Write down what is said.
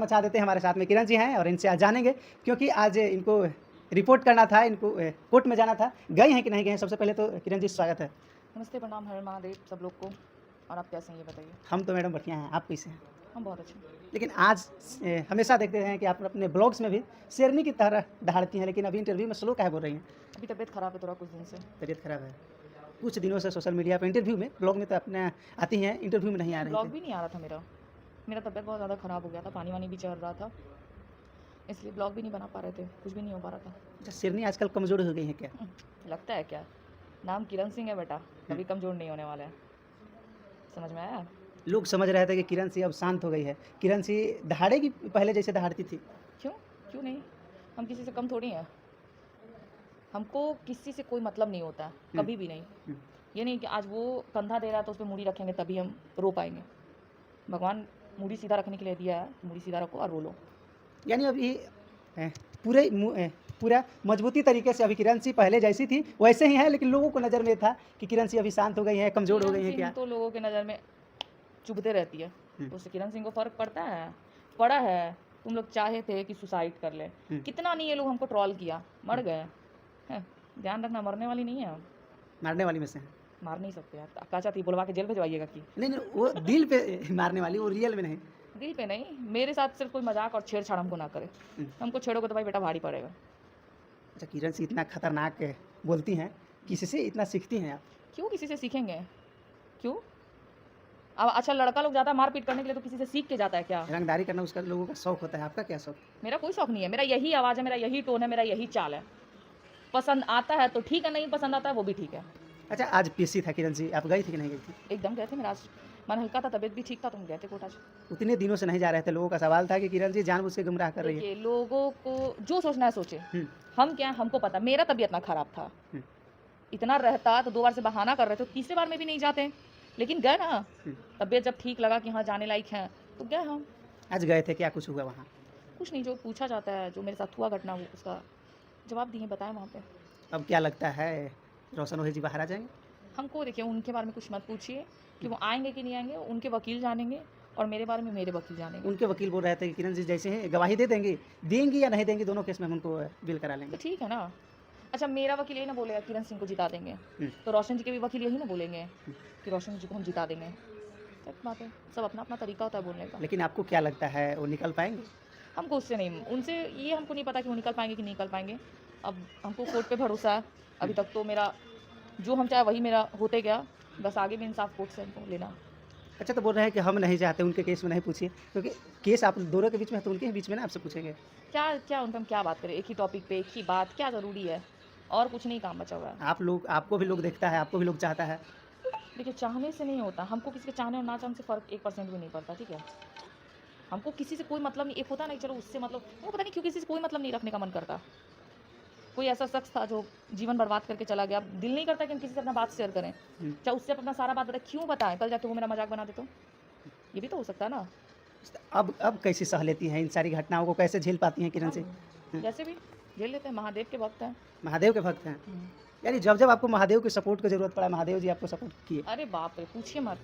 पहुँचा देते हैं। हमारे साथ में किरण जी हैं और इनसे आज जानेंगे, क्योंकि आज इनको रिपोर्ट करना था, इनको कोर्ट में जाना था। गए हैं कि नहीं गए हैं? सबसे पहले तो किरण जी स्वागत है। नमस्ते, प्रणाम, हर महादेव सब लोग को। और आप कैसे हैं ये बताइए? हम तो मैडम बढ़िया हैं, आप कैसे हैं? हम बहुत अच्छे हैं। लेकिन आज हमेशा देखते हैं कि आप अपने ब्लॉग्स में भी शेरनी की तरह दहाड़ती हैं, लेकिन अभी इंटरव्यू में स्लो काहे बोल रही हैं? अभी तबीयत खराब है थोड़ा कुछ दिन से। तबीयत खराब है। कुछ दिनों से सोशल मीडिया पे इंटरव्यू में, ब्लॉग में तो अपने आती हैं, इंटरव्यू में नहीं आ रही ब्लॉग थी। भी नहीं आ रहा था मेरा। मेरा तबीयत बहुत ज़्यादा ख़राब हो गया था, पानी वानी भी चढ़ रहा था, इसलिए ब्लॉग भी नहीं बना पा रहे थे, कुछ भी नहीं हो पा रहा था। अच्छा, शेरनी आजकल कमज़ोर हो गई है क्या? लगता है क्या? नाम किरण सिंह है बेटा, कभी कमज़ोर नहीं होने वाला है। समझ में आया? लोग समझ रहे थे कि किरण सिंह अब शांत हो गई है। किरण सिंह दहाड़ेगी पहले जैसे दहाड़ती थी। क्यों? क्यों नहीं? हम किसी से कम थोड़ी हैं। हमको किसी से कोई मतलब नहीं होता, कभी भी नहीं। हम्म। ये नहीं कि आज वो कंधा दे रहा है तो उस पर मूड़ी रखेंगे तभी हम रो पाएंगे। भगवान मूड़ी सीधा रखने के लिए दिया है, मूड़ी सीधा रखो और रो लो। यानी अभी पूरा मजबूती तरीके से अभी किरण सिंह पहले जैसी थी वैसे ही है, लेकिन लोगों को नज़र में था कि किरण सिंह अभी शांत हो गई है, कमज़ोर हो गई है किरण क्या? सिंह तो लोगों के नज़र में चुभते रहती है, हम्म। तो उससे किरण सिंह को फ़र्क पड़ता है? पड़ा है। तुम लोग चाहे थे कि सुसाइड कर ले, कितना नहीं ये लोग हमको ट्रॉल किया, मर गए हैं। ध्यान रखना, मरने वाली नहीं है हम। मारने वाली में से है। मार नहीं सकते यार, क्या चाहती बुलवा के जेल भिजवाइएगा कि? नहीं, वो दिल पे मारने वाली, वो रियल में नहीं। दिल पे नहीं, मेरे साथ सिर्फ कोई मजाक और छेड़छाड़ हमको ना करे। हमको छेड़ोगे तो भाई बेटा भारी पड़ेगा। अच्छा, किरण सिंह इतना खतरनाक बोलती हैं, किसी से इतना सीखती हैं आप? क्यों किसी से सीखेंगे? क्यों? अब अच्छा, लड़का लोग जाता है मारपीट करने के लिए तो किसी से सीख के जाता है क्या? रंगदारी करना उसका लोगों का शौक होता है, आपका क्या शौक? मेरा कोई शौक नहीं है, मेरा यही आवाज़ है, मेरा यही टोन है, मेरा यही चाल है। पसंद आता है तो ठीक है, नहीं पसंद आता है वो भी ठीक है। अच्छा, आज पीसी था किरण सिंह, आप गई थी कि नहीं गई थी? एकदम गए थे, मेरा आज मन हल्का था, तबीयत भी ठीक था, तो हम गए थे कोर्ट आज। उतने दिनों से नहीं जा रहे थे, लोगों का सवाल था कि किरण सिंह जानबूझ के गुमराह कर रही है। देखिए, लोगों को जो सोचना है सोचे। हम क्या, हमको पता, मेरा तबीयत ना खराब था। इतना रहता तो 2 बार से बहाना कर रहे थे, तीसरे बार में भी नहीं जाते, लेकिन गए ना। तबीयत जब ठीक लगा कि हाँ जाने लायक है तो गए हम। आज गए थे, क्या कुछ हुआ वहाँ? कुछ नहीं, जो पूछा जाता है, जो मेरे साथ हुआ घटना, वो उसका जवाब दिए, बताएं वहाँ पे। अब क्या लगता है रोशन ओही जी बाहर आ जाएंगे? हमको देखिए, उनके बारे में कुछ मत पूछिए कि वो आएंगे कि नहीं आएंगे, उनके वकील जानेंगे, और मेरे बारे में मेरे वकील जानेंगे। उनके वकील बोल रहे थे कि किरण जी जैसे हैं गवाही दे देंगी या नहीं देंगी, दोनों केस में हम उनको बिल करा तो लेंगे। ठीक है ना। अच्छा, मेरा वकील यही ना बोलेगा किरण सिंह को जिता देंगे, तो रोशन जी के भी वकील यही ना बोलेंगे कि रोशन जी को हम जिता देंगे। सच बात है, सब अपना अपना तरीका होता है बोलने का। लेकिन आपको क्या लगता है वो निकल पाएंगे? हमको उससे नहीं, उनसे ये हमको नहीं पता कि वो निकल पाएंगे कि नहीं निकल पाएंगे। अब हमको कोर्ट पे भरोसा है। अभी तक तो मेरा जो हम चाहे वही मेरा होते गया, बस आगे भी इंसाफ कोर्ट से हमको लेना। अच्छा, तो बोल रहे हैं कि हम नहीं चाहते उनके केस में नहीं पूछिए, क्योंकि केस आप दोनों के बीच में है तो उनके ही बीच में ना आपसे पूछेंगे। क्या क्या उन पर हम क्या बात करें? एक ही टॉपिक पे एक ही बात, क्या ज़रूरी है? और कुछ नहीं काम बचा हुआ है। आपको भी लोग देखता है, आपको भी लोग चाहता है। देखिए, चाहने से नहीं होता, हमको किसी के चाहने और ना चाहने से फ़र्क 1% भी नहीं पड़ता, ठीक है? हमको किसी से कोई मतलब नहीं, एक होता नहीं, चलो उससे मतलब, वो पता नहीं क्यों किसी से कोई मतलब नहीं रखने का मन करता। कोई ऐसा शख्स था जो जीवन बर्बाद करके चला गया, दिल नहीं करता कि हम किसी से अपना बात शेयर करें, चाहे उससे अपना सारा बात बताए, क्यों बताएं? कल जाके वो मेरा मजाक बना दे तो? ये भी तो हो सकता है ना। अब कैसे सह लेती हैं इन सारी घटनाओं को, कैसे झेल पाती हैं किरण सिंह? जैसे भी झेल लेते हैं, महादेव के भक्त हैं। महादेव के भक्त हैं? यानी जब जब आपको महादेव की सपोर्ट की जरूरत पड़ा, महादेव जी आपको सपोर्ट किए? अरे बाप रे, पूछिए मत।